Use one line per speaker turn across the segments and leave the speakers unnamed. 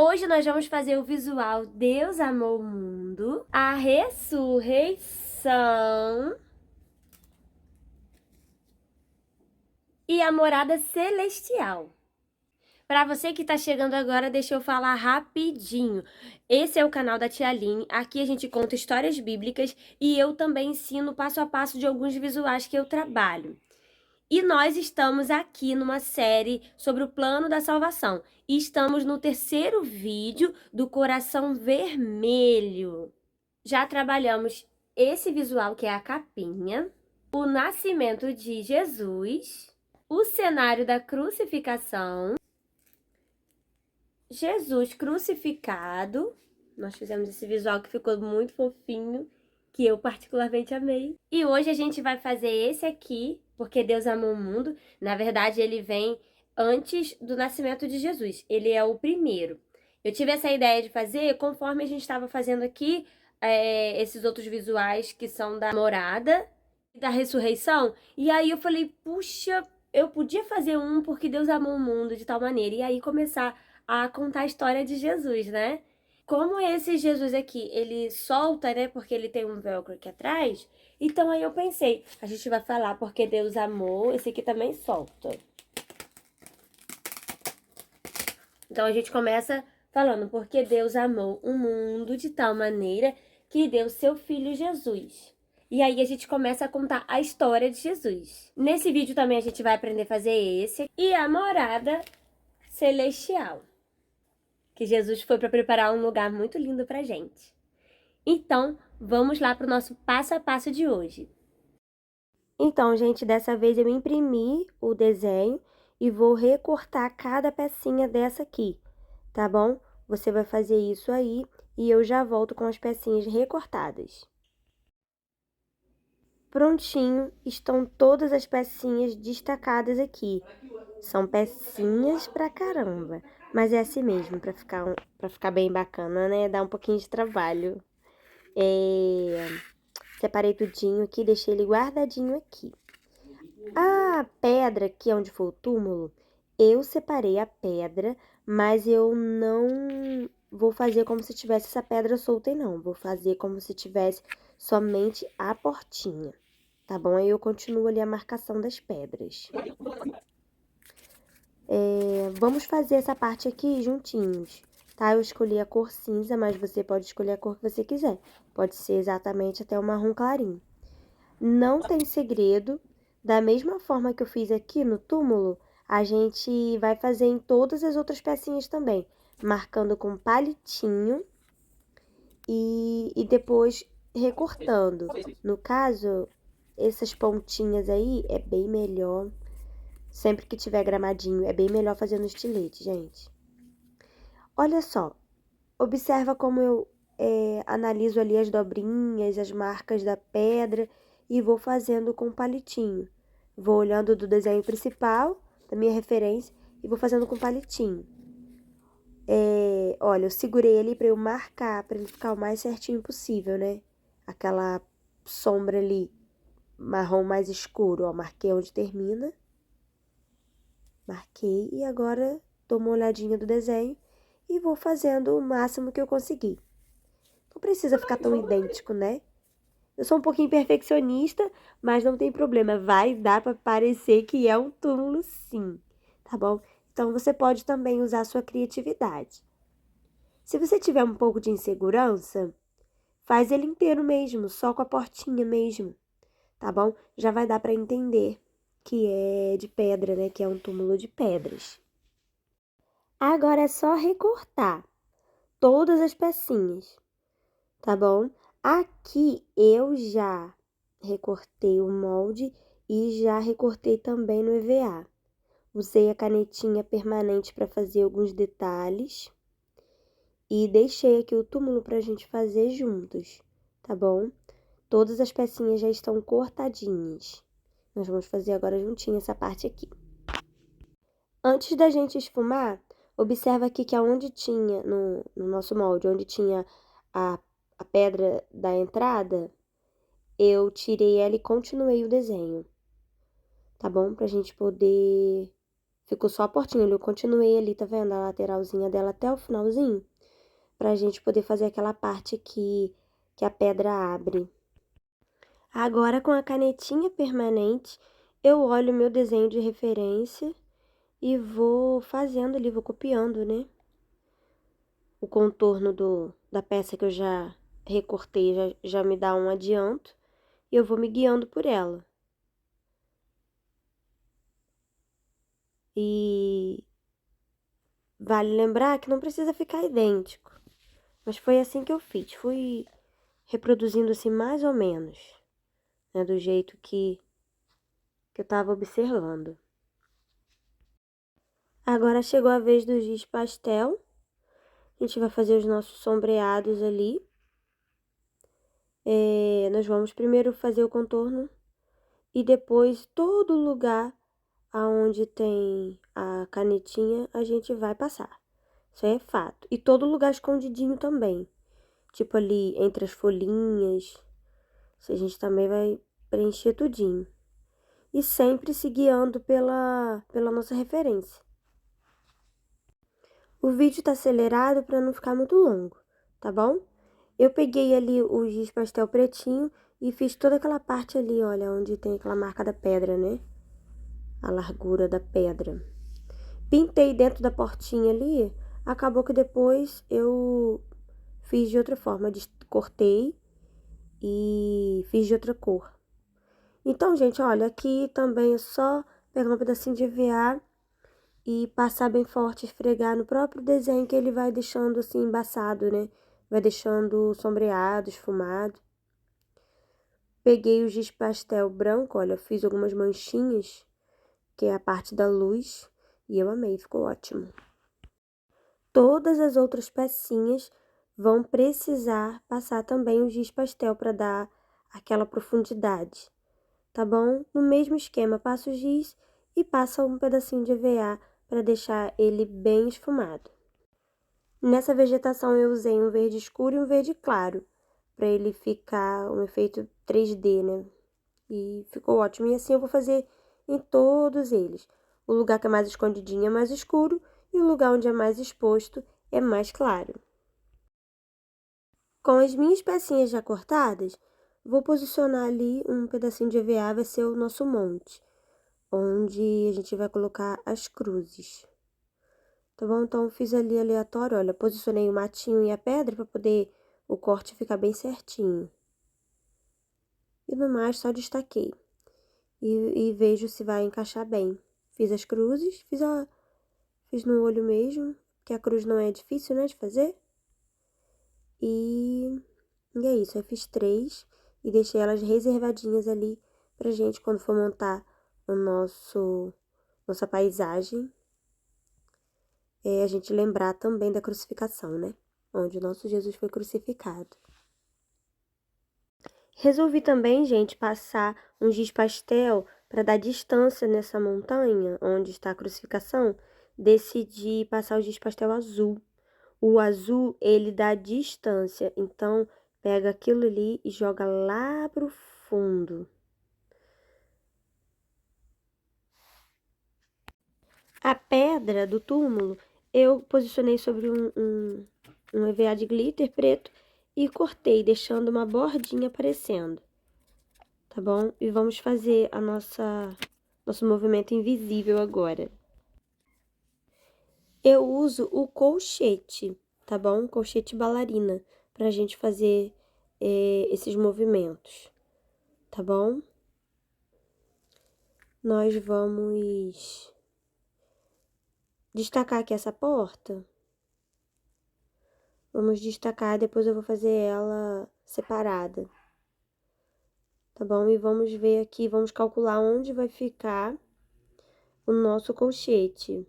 Hoje nós vamos fazer o visual Deus amou o mundo, a ressurreição e a morada celestial. Para você que está chegando agora, deixa eu falar rapidinho. Esse é o canal da Tia Aline. Aqui a gente conta histórias bíblicas e eu também ensino passo a passo de alguns visuais que eu trabalho. E nós estamos aqui numa série sobre o plano da salvação. E estamos no terceiro vídeo do coração vermelho. Já trabalhamos esse visual que é a capinha, o nascimento de Jesus, o cenário da crucificação, Jesus crucificado. Nós fizemos esse visual que ficou muito fofinho, que eu particularmente amei. E hoje a gente vai fazer esse aqui, porque Deus amou o mundo. Na verdade, ele vem antes do nascimento de Jesus. Ele é o primeiro. Eu tive essa ideia de fazer conforme a gente estava fazendo aqui esses outros visuais que são da morada e da ressurreição. E aí eu falei, puxa, eu podia fazer um porque Deus amou o mundo de tal maneira. E aí começar a contar a história de Jesus, né? Como esse Jesus aqui, ele solta, né? Porque ele tem um velcro aqui atrás. Então aí eu pensei, a gente vai falar porque Deus amou, esse aqui também solta. Então a gente começa falando porque Deus amou o mundo de tal maneira que deu seu filho Jesus. E aí a gente começa a contar a história de Jesus. Nesse vídeo também a gente vai aprender a fazer esse e a morada celestial, que Jesus foi para preparar um lugar muito lindo pra gente. Então, vamos lá para o nosso passo a passo de hoje. Então, gente, dessa vez eu imprimi o desenho e vou recortar cada pecinha dessa aqui, tá bom? Você vai fazer isso aí e eu já volto com as pecinhas recortadas. Prontinho, estão todas as pecinhas destacadas aqui. São pecinhas pra caramba, mas é assim mesmo, pra ficar bem bacana, né? Dá um pouquinho de trabalho. Separei tudinho aqui, deixei ele guardadinho aqui. A pedra aqui onde foi o túmulo, eu separei a pedra, mas eu não vou fazer como se tivesse essa pedra solta, não. Vou fazer como se tivesse somente a portinha, tá bom? Aí eu continuo ali a marcação das pedras. Vamos fazer essa parte aqui juntinhos, tá? Eu escolhi a cor cinza, mas você pode escolher a cor que você quiser. Pode ser exatamente até o marrom clarinho. Não tem segredo. Da mesma forma que eu fiz aqui no túmulo, a gente vai fazer em todas as outras pecinhas também, marcando com palitinho e depois recortando. No caso, essas pontinhas aí é bem melhor. Sempre que tiver gramadinho, é bem melhor fazer no estilete, gente. Olha só, observa como eu analiso ali as dobrinhas, as marcas da pedra e vou fazendo com palitinho. Vou olhando do desenho principal, da minha referência, e vou fazendo com palitinho. Olha, eu segurei ali para eu marcar, para ele ficar o mais certinho possível, né? Aquela sombra ali, marrom mais escuro, ó, marquei onde termina. Marquei e agora dou uma olhadinha do desenho e vou fazendo o máximo que eu conseguir. Não precisa ficar tão idêntico, né? Eu sou um pouquinho perfeccionista, mas não tem problema. Vai dar para parecer que é um túmulo, sim. Tá bom? Então, você pode também usar a sua criatividade. Se você tiver um pouco de insegurança, faz ele inteiro mesmo, só com a portinha mesmo. Tá bom? Já vai dar para entender que é de pedra, né? Que é um túmulo de pedras. Agora é só recortar todas as pecinhas, tá bom? Aqui eu já recortei o molde e já recortei também no EVA. Usei a canetinha permanente para fazer alguns detalhes e deixei aqui o túmulo para a gente fazer juntos, tá bom? Todas as pecinhas já estão cortadinhas. Nós vamos fazer agora juntinho essa parte aqui. Antes da gente esfumar, observa aqui que aonde tinha, no nosso molde, onde tinha a pedra da entrada, eu tirei ela e continuei o desenho, tá bom? Pra gente poder ficou só a portinha ali. Eu continuei ali, tá vendo? A lateralzinha dela até o finalzinho, pra gente poder fazer aquela parte que a pedra abre. Agora, com a canetinha permanente, eu olho o meu desenho de referência e vou fazendo ali, vou copiando, né? O contorno da peça que eu já recortei, já me dá um adianto, e eu vou me guiando por ela. E vale lembrar que não precisa ficar idêntico. Mas foi assim que eu fiz, fui reproduzindo assim mais ou menos, né, do jeito que eu tava observando. Agora chegou a vez do giz pastel. A gente vai fazer os nossos sombreados ali. Nós vamos primeiro fazer o contorno e depois todo lugar aonde tem a canetinha a gente vai passar. Isso aí é fato. E todo lugar escondidinho também. Tipo ali entre as folhinhas. Isso a gente também vai preencher tudinho. E sempre se guiando pela nossa referência. O vídeo tá acelerado para não ficar muito longo, tá bom? Eu peguei ali o giz pastel pretinho e fiz toda aquela parte ali, olha, onde tem aquela marca da pedra, né? A largura da pedra. Pintei dentro da portinha ali, acabou que depois eu fiz de outra forma, cortei e fiz de outra cor. Então, gente, olha, aqui também é só pegar um pedacinho de EVA e passar bem forte, esfregar no próprio desenho que ele vai deixando assim embaçado, né? Vai deixando sombreado, esfumado. Peguei o giz pastel branco, olha, fiz algumas manchinhas, que é a parte da luz, e eu amei, ficou ótimo. Todas as outras pecinhas vão precisar passar também o giz pastel para dar aquela profundidade, tá bom? No mesmo esquema, passa o giz e passa um pedacinho de EVA para deixar ele bem esfumado. Nessa vegetação eu usei um verde escuro e um verde claro, para ele ficar um efeito 3D, né? E ficou ótimo. E assim eu vou fazer em todos eles. O lugar que é mais escondidinho é mais escuro e o lugar onde é mais exposto é mais claro. Com as minhas pecinhas já cortadas, vou posicionar ali um pedacinho de EVA, vai ser o nosso monte, onde a gente vai colocar as cruzes. Tá bom? Então, eu fiz ali aleatório, olha, posicionei o matinho e a pedra para poder o corte ficar bem certinho. E no mais, só destaquei. E vejo se vai encaixar bem. Fiz as cruzes, fiz no olho mesmo, que a cruz não é difícil, né, de fazer. E é isso, eu fiz 3 e deixei elas reservadinhas ali pra gente quando for montar o nossa paisagem. A gente lembrar também da crucificação, né? Onde o nosso Jesus foi crucificado. Resolvi também, gente, passar um giz pastel para dar distância nessa montanha onde está a crucificação. Decidi passar o giz pastel azul. O azul, ele dá distância, então pega aquilo ali e joga lá pro fundo. A pedra do túmulo, eu posicionei sobre um EVA de glitter preto e cortei, deixando uma bordinha aparecendo. Tá bom? E vamos fazer nosso movimento invisível agora. Eu uso o colchete, tá bom? Colchete bailarina, pra gente fazer esses movimentos, tá bom? Nós vamos destacar aqui essa porta. Vamos destacar, depois eu vou fazer ela separada. Tá bom? E vamos ver aqui, vamos calcular onde vai ficar o nosso colchete.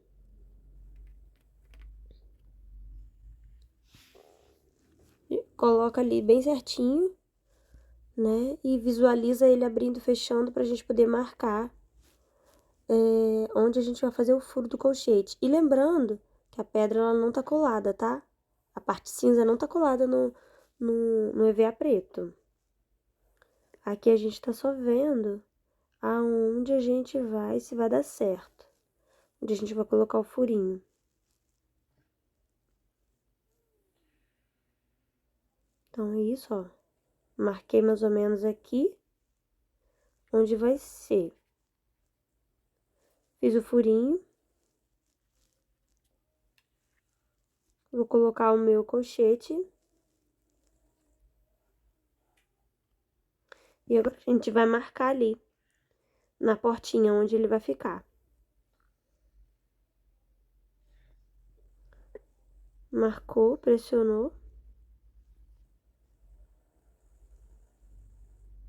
Coloca ali bem certinho, né? E visualiza ele abrindo e fechando pra gente poder marcar onde a gente vai fazer o furo do colchete. E lembrando que a pedra ela não tá colada, tá? A parte cinza não tá colada no EVA preto. Aqui a gente tá só vendo aonde a gente vai, se vai dar certo. onde a gente vai colocar o furinho. Então, é isso, ó. Marquei mais ou menos aqui, onde vai ser. Fiz o furinho. Vou colocar o meu colchete. E agora a gente vai marcar ali, na portinha onde ele vai ficar. Marcou, pressionou.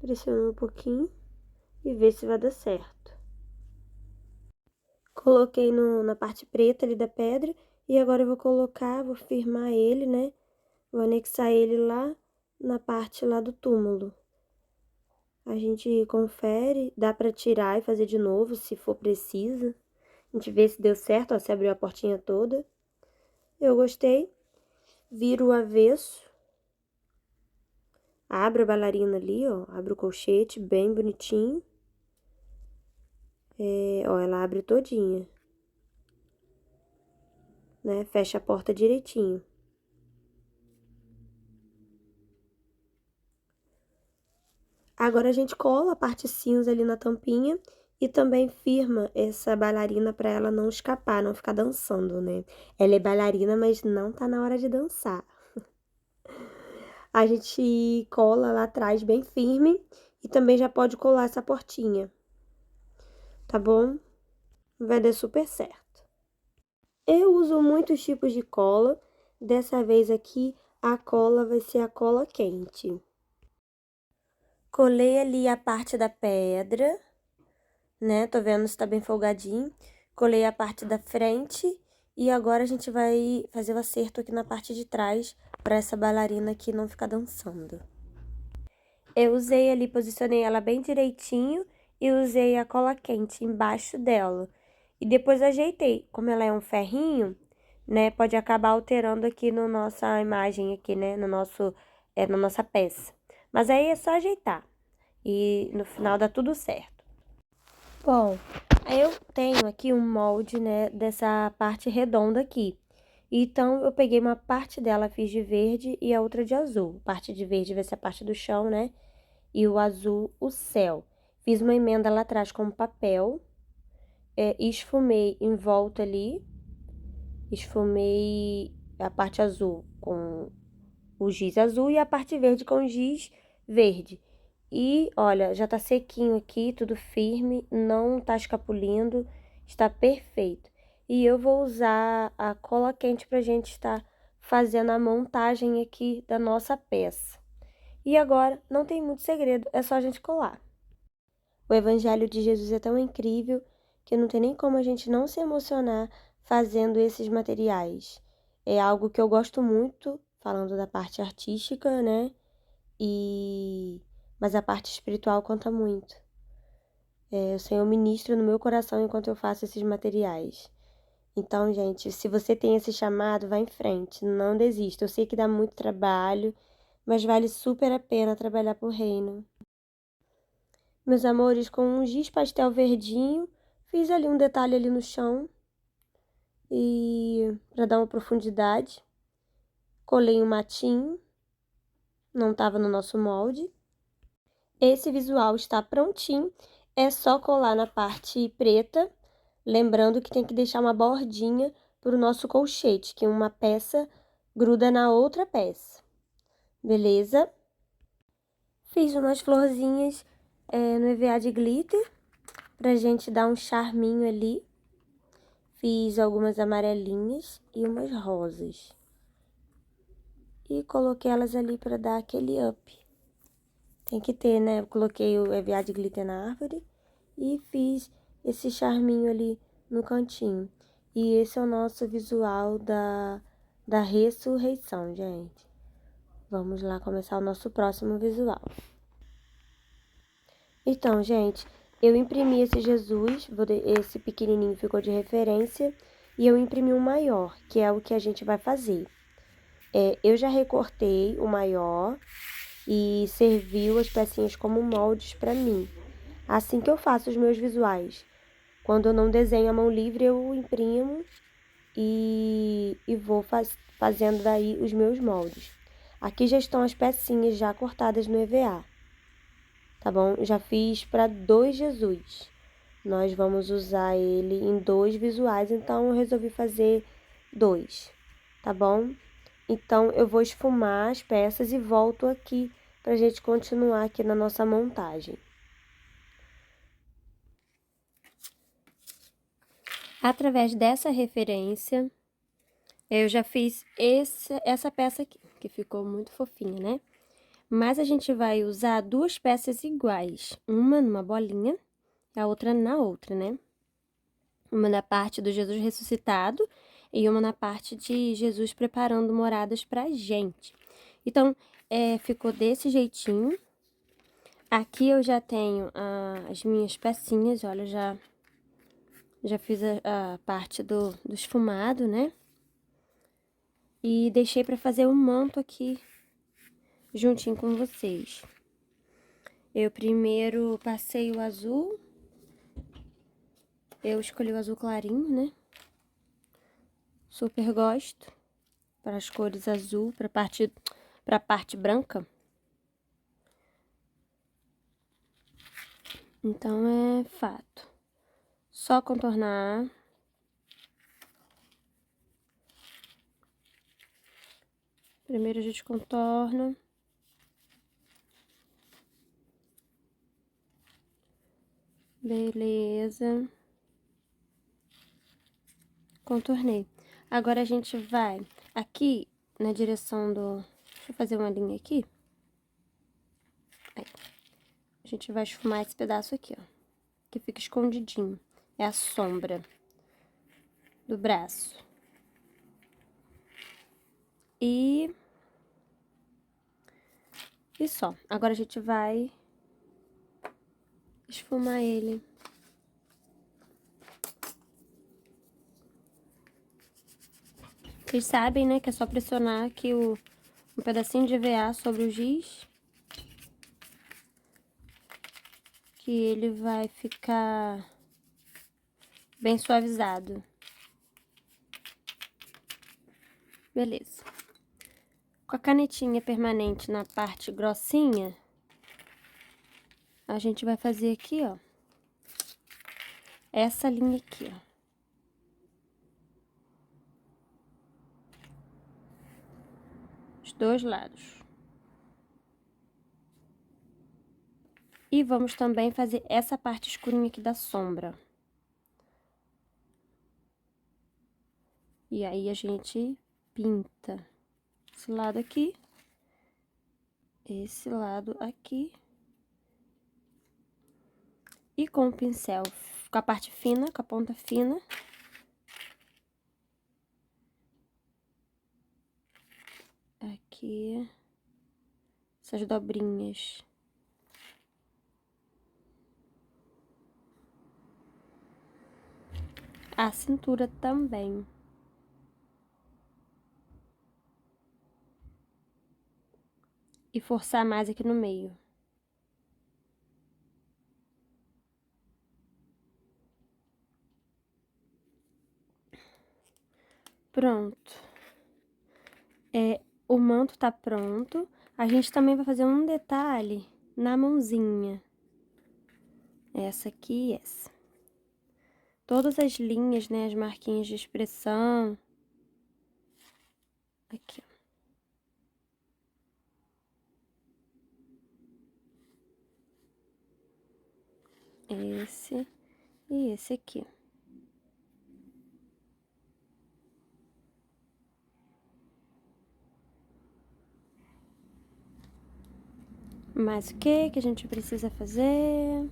Pressionou um pouquinho e vê se vai dar certo. Coloquei na parte preta ali da pedra e agora eu vou colocar, vou firmar ele, né? Vou anexar ele lá na parte lá do túmulo. A gente confere, dá pra tirar e fazer de novo se for preciso. A gente vê se deu certo, ó, se abriu a portinha toda. Eu gostei. Viro o avesso. Abro a bailarina ali, ó. Abro o colchete bem bonitinho. Ó, ela abre todinha. Né? Fecha a porta direitinho. Agora a gente cola a parte cinza ali na tampinha e também firma essa bailarina para ela não escapar, não ficar dançando, né? Ela é bailarina, mas não tá na hora de dançar. A gente cola lá atrás bem firme e também já pode colar essa portinha. Tá bom? Vai dar super certo. Eu uso muitos tipos de cola. Dessa vez aqui, a cola vai ser a cola quente. Colei ali a parte da pedra, né? Tô vendo se tá bem folgadinho. Colei a parte da frente e agora a gente vai fazer o acerto aqui na parte de trás para essa bailarina aqui não ficar dançando. Eu usei ali, posicionei ela bem direitinho e usei a cola quente embaixo dela. E depois ajeitei. Como ela é um ferrinho, né, pode acabar alterando aqui na nossa imagem aqui, né, na nossa peça. Mas aí é só ajeitar. E no final dá tudo certo. Bom, eu tenho aqui um molde, né, dessa parte redonda aqui. Então, eu peguei uma parte dela, fiz de verde e a outra de azul. A parte de verde vai ser a parte do chão, né? E o azul, o céu. Fiz uma emenda lá atrás com papel, esfumei em volta ali, esfumei a parte azul com o giz azul e a parte verde com o giz verde. E, olha, já tá sequinho aqui, tudo firme, não tá escapulindo, está perfeito. E eu vou usar a cola quente pra gente estar fazendo a montagem aqui da nossa peça. E agora, não tem muito segredo, é só a gente colar. O Evangelho de Jesus é tão incrível que não tem nem como a gente não se emocionar fazendo esses materiais. É algo que eu gosto muito, falando da parte artística, né? Mas a parte espiritual conta muito. O Senhor ministra no meu coração enquanto eu faço esses materiais. Então, gente, se você tem esse chamado, vá em frente, não desista. Eu sei que dá muito trabalho, mas vale super a pena trabalhar pro reino. Meus amores, com um giz pastel verdinho, fiz ali um detalhe ali no chão e para dar uma profundidade. Colei um matinho, não estava no nosso molde. Esse visual está prontinho, é só colar na parte preta, lembrando que tem que deixar uma bordinha para o nosso colchete, que uma peça gruda na outra peça. Beleza? Fiz umas florzinhas no EVA de glitter, pra gente dar um charminho ali. Fiz algumas amarelinhas e umas rosas. E coloquei elas ali pra dar aquele up. Tem que ter, né? Eu coloquei o EVA de glitter na árvore e fiz esse charminho ali no cantinho. E esse é o nosso visual da ressurreição, gente. Vamos lá começar o nosso próximo visual. Então, gente, eu imprimi esse Jesus, esse pequenininho ficou de referência, e eu imprimi um maior, que é o que a gente vai fazer. Eu já recortei o maior e serviu as pecinhas como moldes para mim. Assim que eu faço os meus visuais. Quando eu não desenho à mão livre, eu imprimo e vou fazendo daí os meus moldes. Aqui já estão as pecinhas já cortadas no EVA, tá bom? Já fiz para 2 Jesus. Nós vamos usar ele em 2 visuais, então eu resolvi fazer 2, tá bom? Então, eu vou esfumar as peças e volto aqui pra gente continuar aqui na nossa montagem. Através dessa referência, eu já fiz essa peça aqui, que ficou muito fofinha, né? Mas a gente vai usar 2 peças iguais, uma numa bolinha e a outra na outra, né? Uma na parte do Jesus ressuscitado e uma na parte de Jesus preparando moradas pra gente. Então, ficou desse jeitinho. Aqui eu já tenho as minhas pecinhas, olha, já fiz a parte do esfumado, né? E deixei pra fazer o manto aqui, juntinho com vocês. Eu primeiro passei o azul, eu escolhi o azul clarinho, né? Super gosto, para as cores azul, pra parte branca. Então, é fato. Só contornar. Primeiro a gente contorna. Beleza. Contornei. Agora a gente vai aqui na direção do... Deixa eu fazer uma linha aqui. Aí. A gente vai esfumar esse pedaço aqui, ó. Que fica escondidinho. É a sombra do braço. E só. Agora a gente vai esfumar ele. Vocês sabem, né, que é só pressionar aqui um pedacinho de EVA sobre o giz. Que ele vai ficar bem suavizado. Beleza. Com a canetinha permanente na parte grossinha, a gente vai fazer aqui, ó, essa linha aqui, ó. Os 2 lados. E vamos também fazer essa parte escurinha aqui da sombra. E aí, a gente pinta esse lado aqui, esse lado aqui. E com o pincel, com a parte fina, com a ponta fina, aqui, essas dobrinhas. A cintura também. E forçar mais aqui no meio. Pronto. O manto tá pronto. A gente também vai fazer um detalhe na mãozinha. Essa aqui e essa. Todas as linhas, né, as marquinhas de expressão. Aqui, ó. Esse e esse aqui. Mas o que a gente precisa fazer?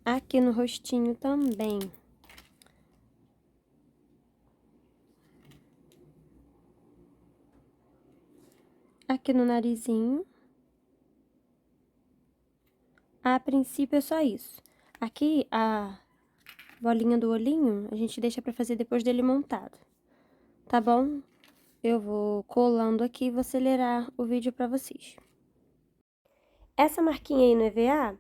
Aqui no rostinho também. Aqui no narizinho. A princípio é só isso. Aqui, a bolinha do olhinho, a gente deixa pra fazer depois dele montado. Tá bom? Eu vou colando aqui e vou acelerar o vídeo pra vocês. Essa marquinha aí no EVA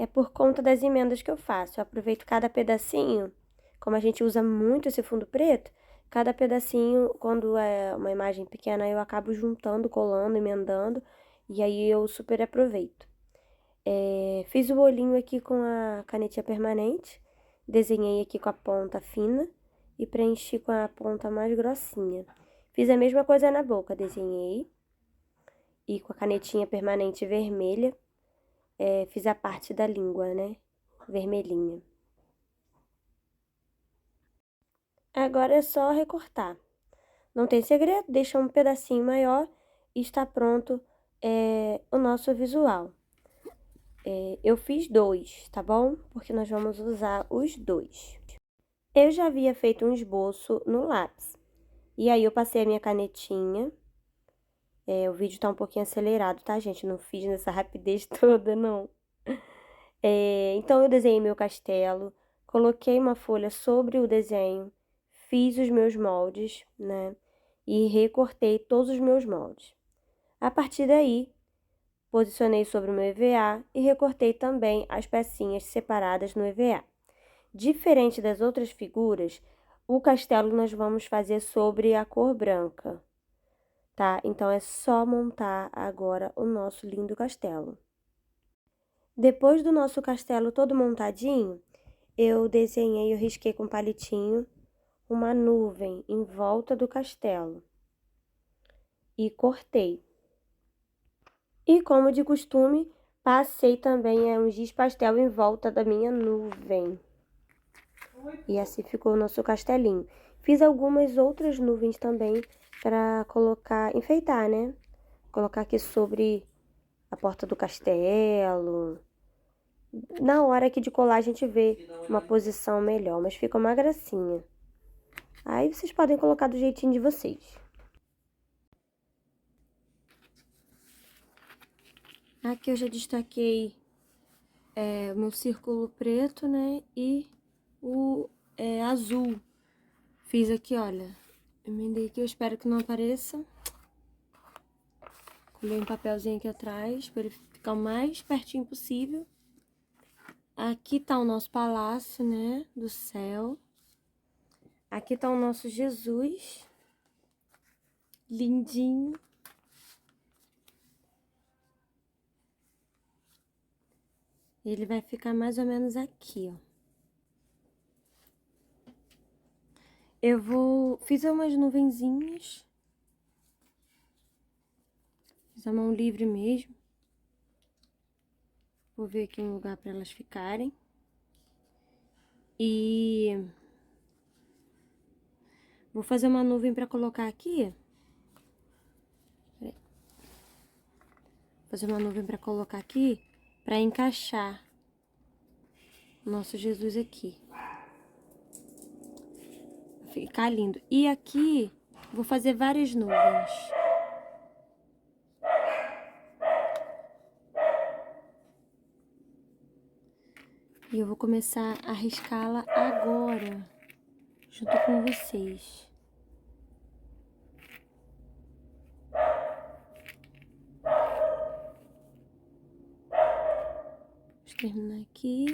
é por conta das emendas que eu faço. Eu aproveito cada pedacinho, como a gente usa muito esse fundo preto, cada pedacinho, quando é uma imagem pequena, eu acabo juntando, colando, emendando, e aí eu super aproveito. Fiz o olhinho aqui com a canetinha permanente, desenhei aqui com a ponta fina e preenchi com a ponta mais grossinha. Fiz a mesma coisa na boca, desenhei e com a canetinha permanente vermelha, fiz a parte da língua, né, vermelhinha. Agora é só recortar. Não tem segredo, deixa um pedacinho maior e está pronto o nosso visual. Eu fiz 2, tá bom? Porque nós vamos usar os 2. Eu já havia feito um esboço no lápis. E aí, eu passei a minha canetinha. O vídeo tá um pouquinho acelerado, tá, gente? Não fiz nessa rapidez toda, não. Então, eu desenhei meu castelo, coloquei uma folha sobre o desenho, fiz os meus moldes, né? E recortei todos os meus moldes. A partir daí, posicionei sobre o meu EVA e recortei também as pecinhas separadas no EVA. Diferente das outras figuras, o castelo nós vamos fazer sobre a cor branca, tá? Então, é só montar agora o nosso lindo castelo. Depois do nosso castelo todo montadinho, eu desenhei, eu risquei com palitinho uma nuvem em volta do castelo e cortei. E como de costume, passei também um giz pastel em volta da minha nuvem. E assim ficou o nosso castelinho. Fiz algumas outras nuvens também para colocar, enfeitar, né? Colocar aqui sobre a porta do castelo. Na hora aqui de colar a gente vê uma posição melhor, mas fica uma gracinha. Aí vocês podem colocar do jeitinho de vocês. Aqui eu já destaquei o meu círculo preto, né? E o azul. Fiz aqui, olha. Emendei aqui, eu espero que não apareça. Colei um papelzinho aqui atrás, para ele ficar o mais pertinho possível. Aqui tá o nosso palácio, né? Do céu. Aqui tá o nosso Jesus. Lindinho. Ele vai ficar mais ou menos aqui, ó. Fiz umas nuvenzinhas. Fiz a mão livre mesmo. Vou ver aqui um lugar para elas ficarem. E vou fazer uma nuvem para colocar aqui. Peraí. Fazer uma nuvem para colocar aqui, para encaixar o nosso Jesus aqui. Vai ficar lindo. E aqui, vou fazer várias nuvens. E eu vou começar a riscá-la agora, junto com vocês. Vou terminar aqui.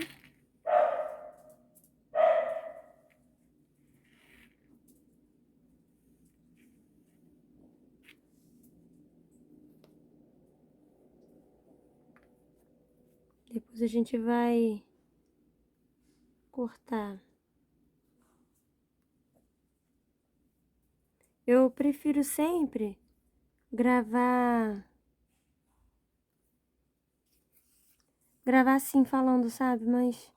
Depois a gente vai cortar. Eu prefiro sempre gravar assim, falando, sabe? Mas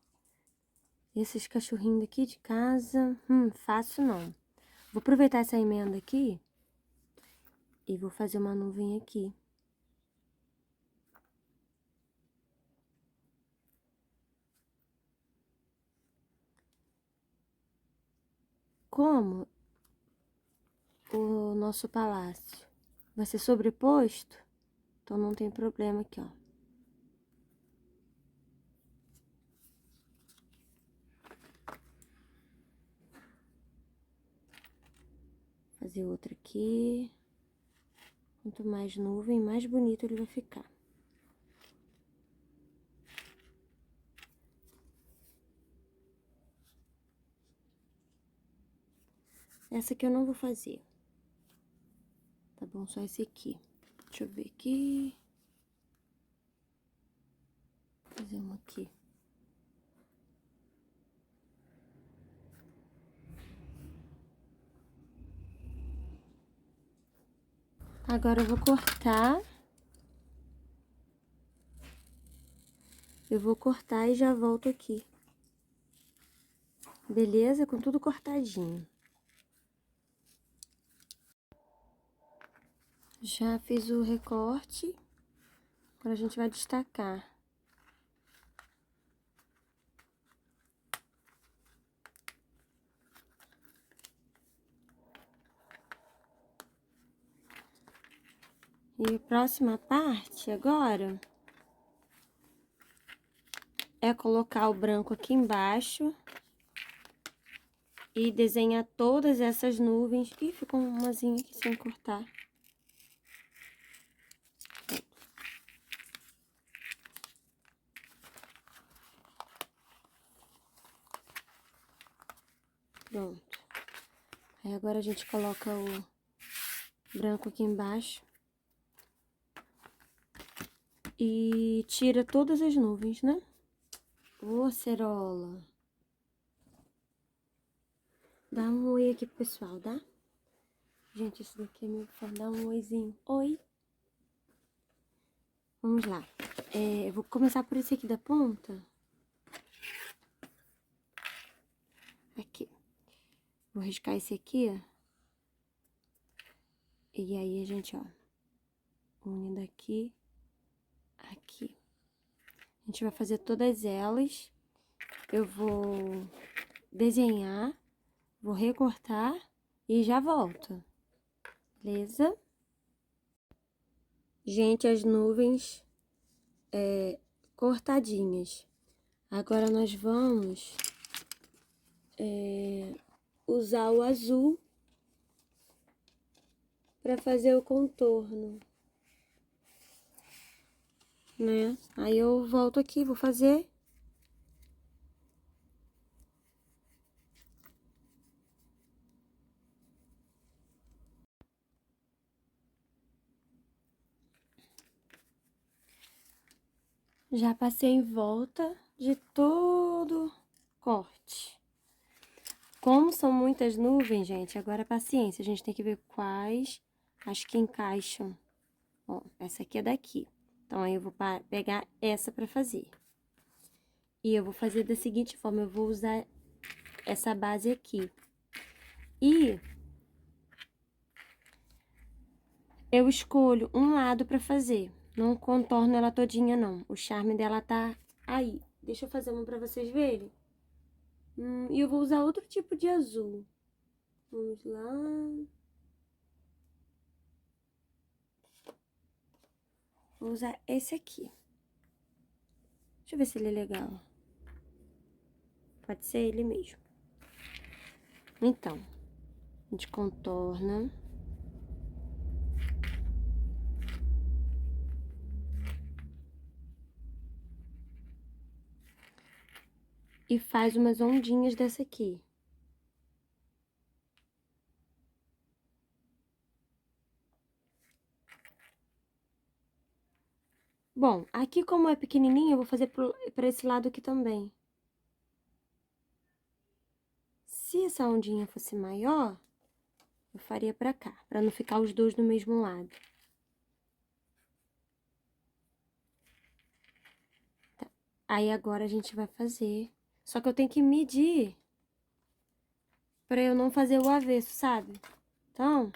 esses cachorrinhos daqui de casa, fácil não. Vou aproveitar essa emenda aqui e vou fazer uma nuvem aqui. Como o nosso palácio vai ser sobreposto, então não tem problema aqui, ó. Fazer outra aqui. Quanto mais nuvem, mais bonito ele vai ficar.
Essa aqui eu não vou fazer. Tá bom? Só esse aqui. Deixa eu ver aqui. Vou fazer uma aqui. Agora eu vou cortar. Eu vou cortar e já volto aqui. Beleza? Com tudo cortadinho. Já fiz o recorte. Agora a gente vai destacar. E a próxima parte agora é colocar o branco aqui embaixo e desenhar todas essas nuvens. Ih, ficou umazinha aqui sem cortar. Pronto. Aí agora a gente coloca o branco aqui embaixo. E tira todas as nuvens, né? Ô, Cerola. Dá um oi aqui pro pessoal, tá? Gente, esse daqui é meu fã. Dá um oizinho. Oi. Vamos lá. Eu vou começar por esse aqui da ponta. Aqui. Vou riscar esse aqui, ó. E aí a gente, ó, une daqui, aqui. A gente vai fazer todas elas. Eu vou desenhar, vou recortar e já volto. Beleza? Gente, as nuvens cortadinhas. Agora nós vamos usar o azul para fazer o contorno, né? Aí eu volto aqui, vou fazer. Já passei em volta de todo corte. Como são muitas nuvens, gente, agora paciência, a gente tem que ver quais as que encaixam. Ó, essa aqui é daqui. Então, aí eu vou pegar essa pra fazer. E eu vou fazer da seguinte forma, eu vou usar essa base aqui. E eu escolho um lado pra fazer. Não contorno ela todinha, não. O charme dela tá aí. Deixa eu fazer uma pra vocês verem. E eu vou usar outro tipo de azul. Vamos lá. Vou usar esse aqui. Deixa eu ver se ele é legal. Pode ser ele mesmo. Então, a gente contorna. E faz umas ondinhas dessa aqui. Bom, aqui como é pequenininho, eu vou fazer pra esse lado aqui também. Se essa ondinha fosse maior, eu faria pra cá, pra não ficar os dois do mesmo lado. Tá. Aí agora a gente vai fazer. Só que eu tenho que medir pra eu não fazer o avesso, sabe? Então,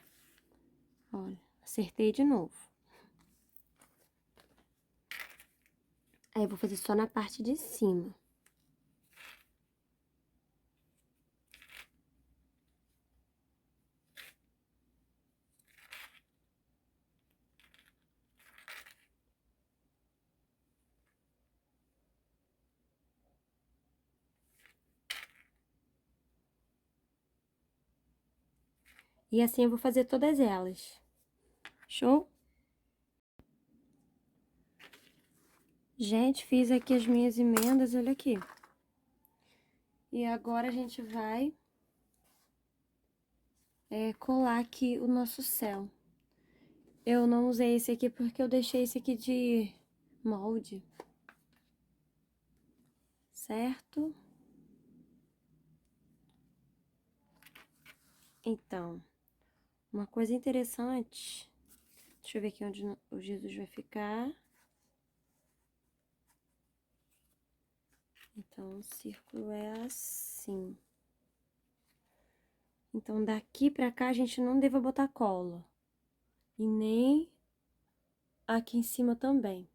olha, acertei de novo. Aí eu vou fazer só na parte de cima. E assim eu vou fazer todas elas. Show? Gente, fiz aqui as minhas emendas, olha aqui. E agora a gente vai colar aqui o nosso céu. Eu não usei esse aqui porque eu deixei esse aqui de molde. Certo? Então, uma coisa interessante. Deixa eu ver aqui onde o Jesus vai ficar. Então, o círculo é assim. Então, daqui pra cá, a gente não deva botar cola. E nem aqui em cima também.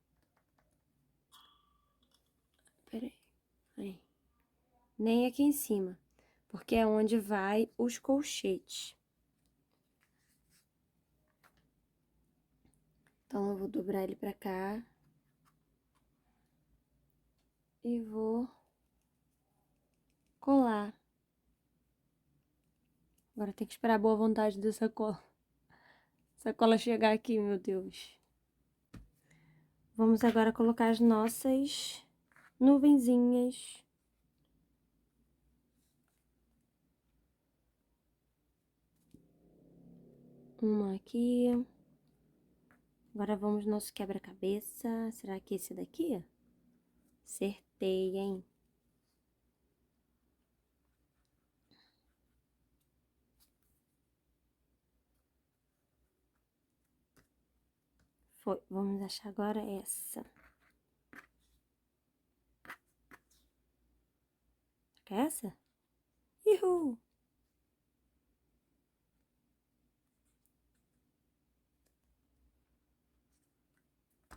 Peraí. Aí. Nem aqui em cima. Porque é onde vai os colchetes. Então, eu vou dobrar ele pra cá. E vou colar. Agora tem que esperar a boa vontade dessa cola. Essa cola chegar aqui, meu Deus. Vamos agora colocar as nossas nuvenzinhas. Uma aqui. Agora vamos no nosso quebra-cabeça. Será que esse daqui? Acertei, hein? Foi. Vamos achar agora essa. Quer essa? Uhul!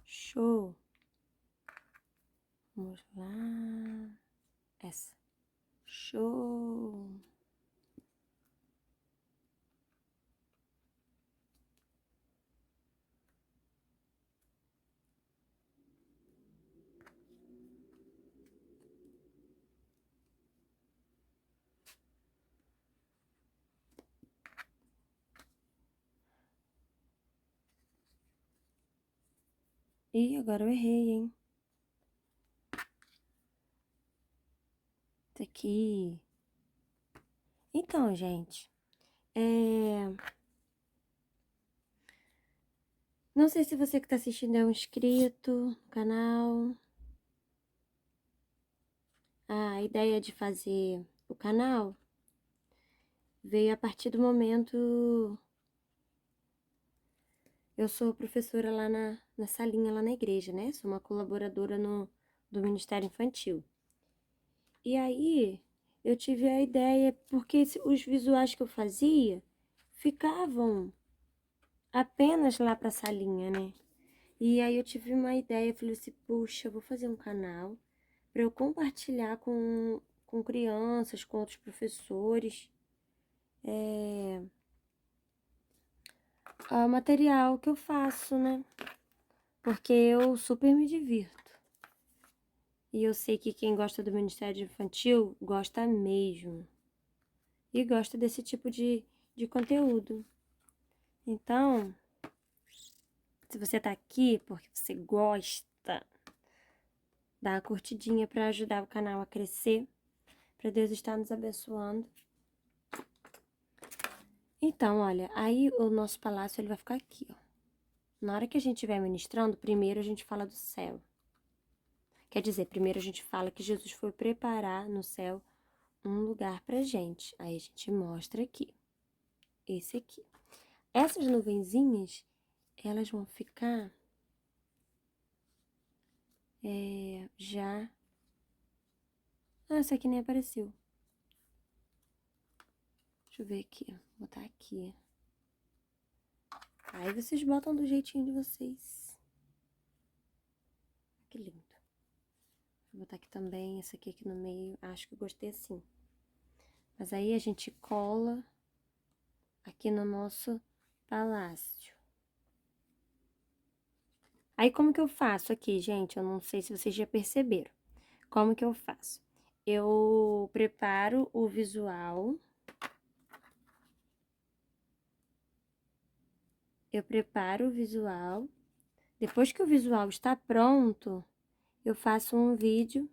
Show! Vamos lá. Essa. Show! Ih, agora eu errei, hein? Isso aqui. Então, gente. Não sei se você que tá assistindo é um inscrito no canal. A ideia de fazer o canal veio a partir do momento... Eu sou professora lá na salinha, lá na igreja, né? Sou uma colaboradora do Ministério Infantil. E aí, eu tive a ideia, porque os visuais que eu fazia ficavam apenas lá pra salinha, né? E aí eu tive uma ideia, falei assim, puxa, eu vou fazer um canal para eu compartilhar com crianças, com outros professores, o material que eu faço, né? Porque eu super me divirto. E eu sei que quem gosta do Ministério Infantil gosta mesmo. E gosta desse tipo de conteúdo. Então, se você tá aqui porque você gosta, dá uma curtidinha para ajudar o canal a crescer, para Deus estar nos abençoando. Então, olha, aí o nosso palácio ele vai ficar aqui, ó. Na hora que a gente estiver ministrando, primeiro a gente fala do céu. Quer dizer, primeiro a gente fala que Jesus foi preparar no céu um lugar pra gente. Aí a gente mostra aqui. Esse aqui. Essas nuvenzinhas, elas vão ficar já... Ah, essa aqui nem apareceu. Deixa eu ver aqui, ó. Vou botar aqui. Aí vocês botam do jeitinho de vocês. Que lindo. Vou botar aqui também, essa aqui no meio. Acho que eu gostei assim. Mas aí a gente cola aqui no nosso palácio. Aí como que eu faço aqui, gente? Eu não sei se vocês já perceberam. Como que eu faço? Eu preparo o visual. Depois que o visual está pronto, eu faço um vídeo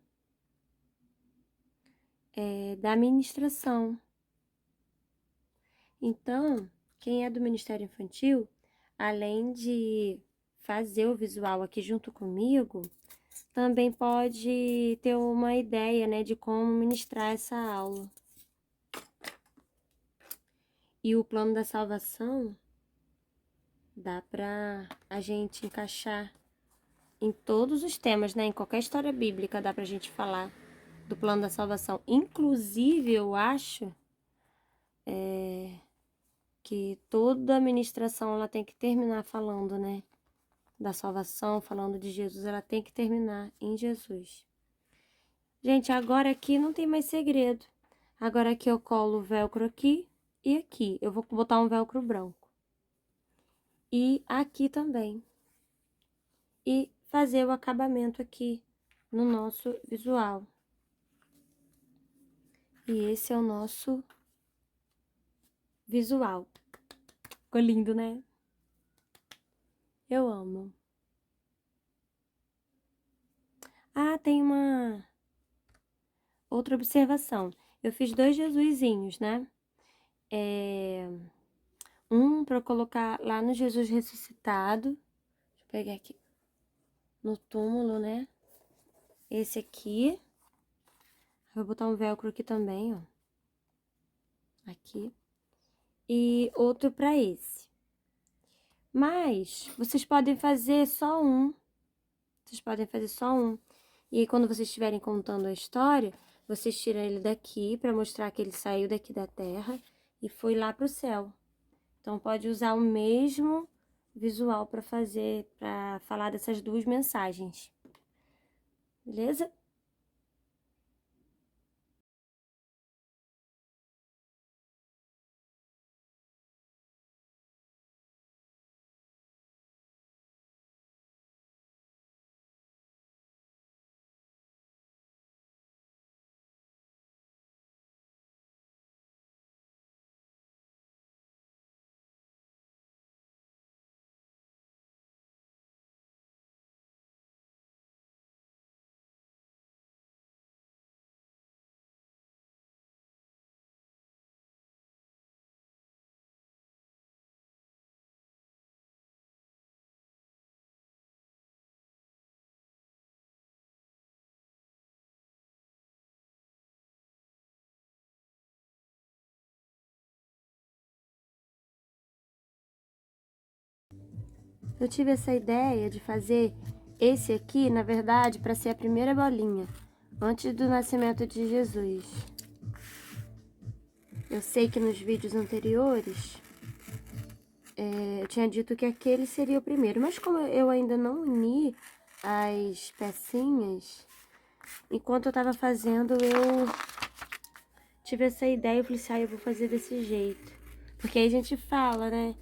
da ministração. Então, quem é do Ministério Infantil, além de fazer o visual aqui junto comigo, também pode ter uma ideia, né, de como ministrar essa aula. E o plano da salvação dá para a gente encaixar em todos os temas, né? Em qualquer história bíblica dá pra gente falar do plano da salvação. Inclusive, eu acho que toda a ministração ela tem que terminar falando, né? Da salvação, falando de Jesus, ela tem que terminar em Jesus. Gente, agora aqui não tem mais segredo. Agora aqui eu colo o velcro aqui e aqui. Eu vou botar um velcro branco. E aqui também. E fazer o acabamento aqui no nosso visual. E esse é o nosso visual. Ficou lindo, né? Eu amo. Ah, tem uma outra observação. Eu fiz 2 Jesusinhos, né? Um para colocar lá no Jesus ressuscitado. Deixa eu pegar aqui. No túmulo, né? Esse aqui. Vou botar um velcro aqui também, ó. Aqui. E outro para esse. Mas vocês podem fazer só um. Vocês podem fazer só um. E aí, quando vocês estiverem contando a história, vocês tiram ele daqui para mostrar que ele saiu daqui da terra e foi lá pro céu. Então, pode usar o mesmo visual para falar dessas 2 mensagens. Beleza? Eu tive essa ideia de fazer esse aqui, na verdade, para ser a primeira bolinha, antes do nascimento de Jesus. Eu sei que nos vídeos anteriores eu tinha dito que aquele seria o primeiro, mas como eu ainda não uni as pecinhas, enquanto eu tava fazendo, eu tive essa ideia, eu falei assim, eu vou fazer desse jeito. Porque aí a gente fala, né?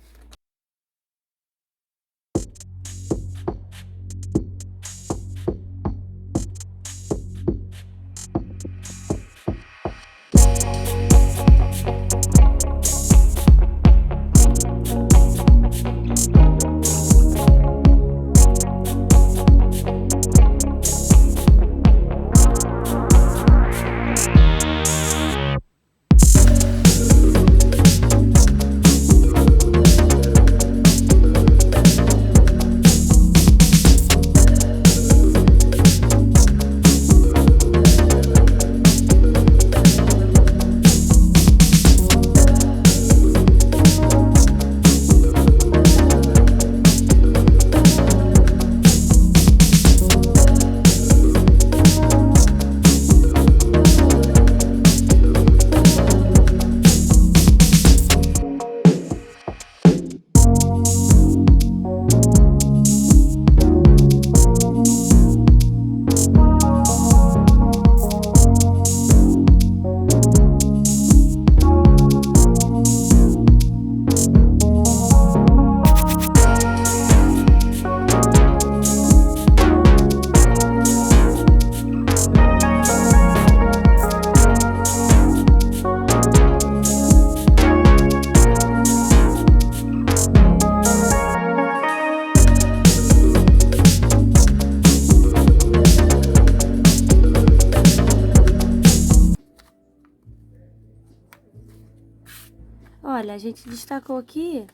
a gente destacou aqui.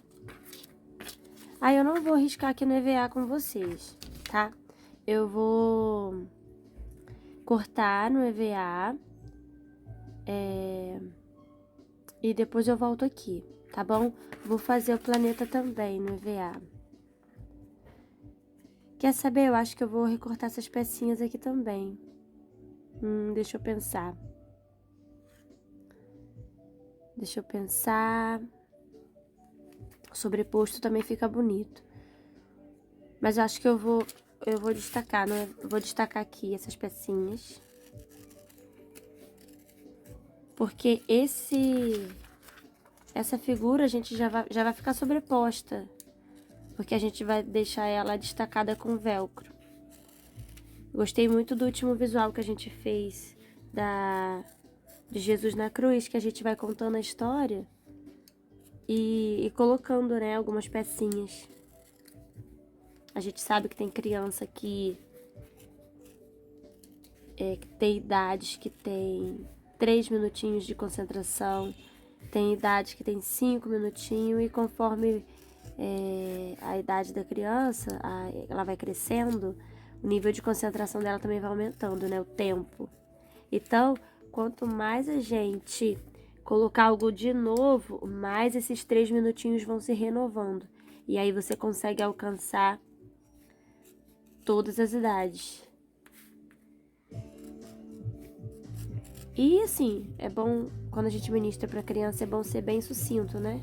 Aí eu não vou riscar aqui no EVA com vocês, tá? Eu vou cortar no EVA. E depois eu volto aqui, tá bom? Vou fazer o planeta também no EVA. Quer saber? Eu acho que eu vou recortar essas pecinhas aqui também. Deixa eu pensar. Sobreposto também fica bonito. Mas eu acho que eu vou destacar, não é? Vou destacar aqui essas pecinhas. Porque essa figura a gente já vai ficar sobreposta. Porque a gente vai deixar ela destacada com velcro. Gostei muito do último visual que a gente fez de Jesus na cruz, que a gente vai contando a história e colocando, né, algumas pecinhas. A gente sabe que tem criança que tem idades que tem 3 minutinhos de concentração, tem idades que tem 5 minutinhos, e conforme a idade da criança, ela vai crescendo, o nível de concentração dela também vai aumentando, né? O tempo. Então, quanto mais a gente colocar algo de novo, mais esses 3 minutinhos vão se renovando. E aí você consegue alcançar todas as idades. E assim, é bom, quando a gente ministra para criança, é bom ser bem sucinto, né?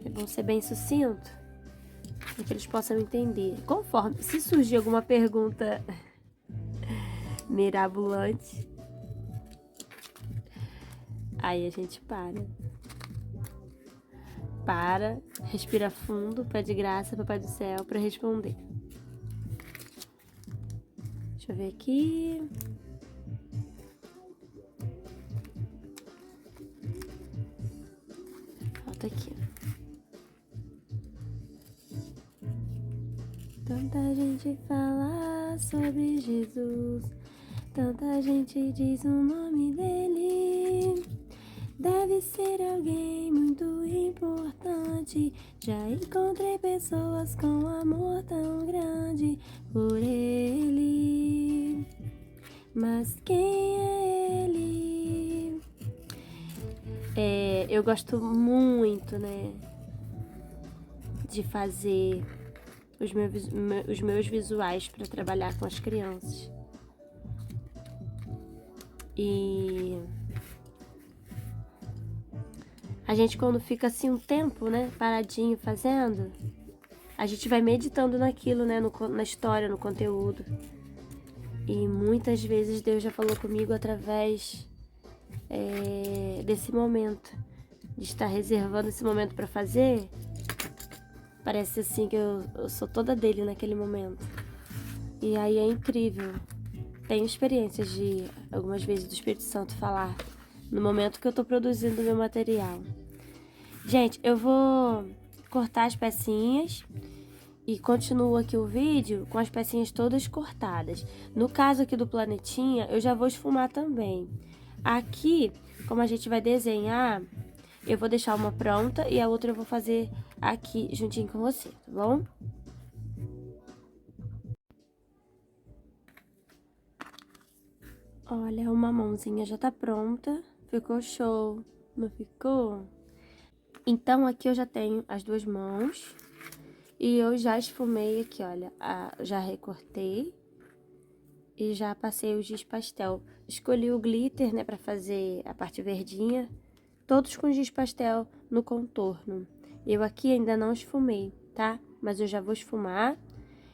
É bom ser bem sucinto, para que eles possam entender. Conforme, se surgir alguma pergunta mirabolante, aí a gente para, respira fundo, pede graça, Papai do Céu, para responder. Deixa eu ver aqui. Falta aqui. Tanta gente fala sobre Jesus, tanta gente diz o nome dele. Deve ser alguém muito importante. Já encontrei pessoas com amor tão grande por ele. Mas quem é ele? Eu gosto muito, né, de fazer os meus visuais para trabalhar com as crianças. E a gente, quando fica assim um tempo, né, paradinho fazendo, a gente vai meditando naquilo, né, na história, no conteúdo. E muitas vezes Deus já falou comigo através desse momento, de estar reservando esse momento para fazer. Parece assim que eu sou toda dele naquele momento. E aí é incrível. Tenho experiências de, algumas vezes, do Espírito Santo falar no momento que eu tô produzindo o meu material. Gente, eu vou cortar as pecinhas e continuo aqui o vídeo com as pecinhas todas cortadas. No caso aqui do planetinha, eu já vou esfumar também. Aqui, como a gente vai desenhar, eu vou deixar uma pronta e a outra eu vou fazer aqui juntinho com você, tá bom? Olha, uma mãozinha já tá pronta. Ficou show, não ficou? Então, aqui eu já tenho as duas mãos. E eu já esfumei aqui, olha. Já recortei. E já passei o giz pastel. Escolhi o glitter, né, pra fazer a parte verdinha. Todos com giz pastel no contorno. Eu aqui ainda não esfumei, tá? Mas eu já vou esfumar.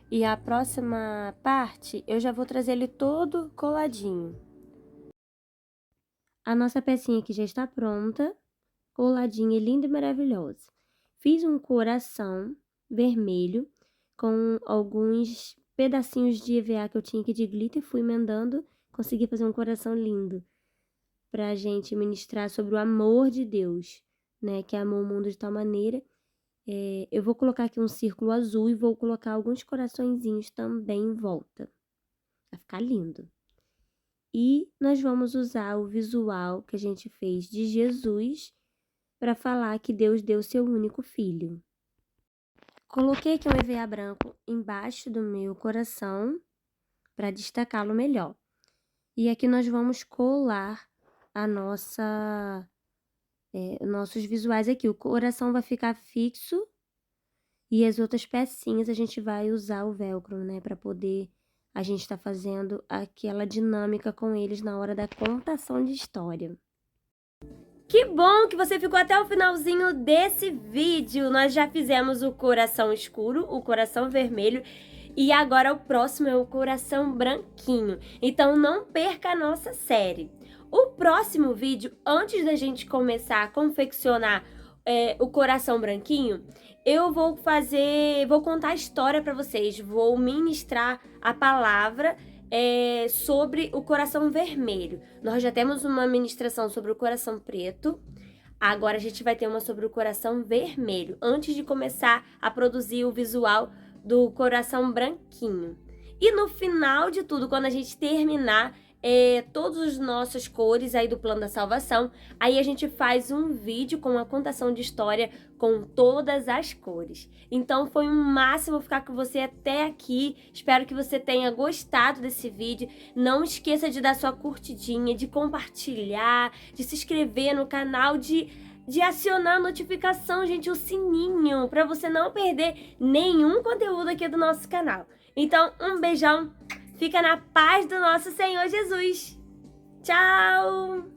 E a próxima parte, eu já vou trazer ele todo coladinho. A nossa pecinha aqui já está pronta, coladinha, linda e maravilhosa. Fiz um coração vermelho com alguns pedacinhos de EVA que eu tinha aqui de glitter, fui emendando, consegui fazer um coração lindo pra gente ministrar sobre o amor de Deus, né, que amou o mundo de tal maneira. Eu vou colocar aqui um círculo azul e vou colocar alguns coraçõezinhos também em volta. Vai ficar lindo. E nós vamos usar o visual que a gente fez de Jesus para falar que Deus deu seu único filho. Coloquei aqui um EVA branco embaixo do meu coração para destacá-lo melhor. E aqui nós vamos colar a nossos visuais aqui. O coração vai ficar fixo e as outras pecinhas a gente vai usar o velcro, né? Para poder a gente estar fazendo aquela dinâmica com eles na hora da contação de história. Que bom que você ficou até o finalzinho desse vídeo. Nós já fizemos o coração escuro, o coração vermelho e agora o próximo é o coração branquinho. Então não perca a nossa série. O próximo vídeo, antes da gente começar a confeccionar o coração branquinho, eu vou contar a história para vocês, vou ministrar a palavra sobre o coração vermelho. Nós já temos uma ministração sobre o coração preto, agora a gente vai ter uma sobre o coração vermelho, antes de começar a produzir o visual do coração branquinho. E no final de tudo, quando a gente terminar todas as nossas cores aí do plano da salvação, aí a gente faz um vídeo com a contação de história com todas as cores. Então foi um máximo ficar com você até aqui, espero que você tenha gostado desse vídeo. Não esqueça de dar sua curtidinha, de compartilhar, de se inscrever no canal, de acionar a notificação, gente, o sininho, para você não perder nenhum conteúdo aqui do nosso canal. Então, um beijão, fica na paz do nosso Senhor Jesus. Tchau!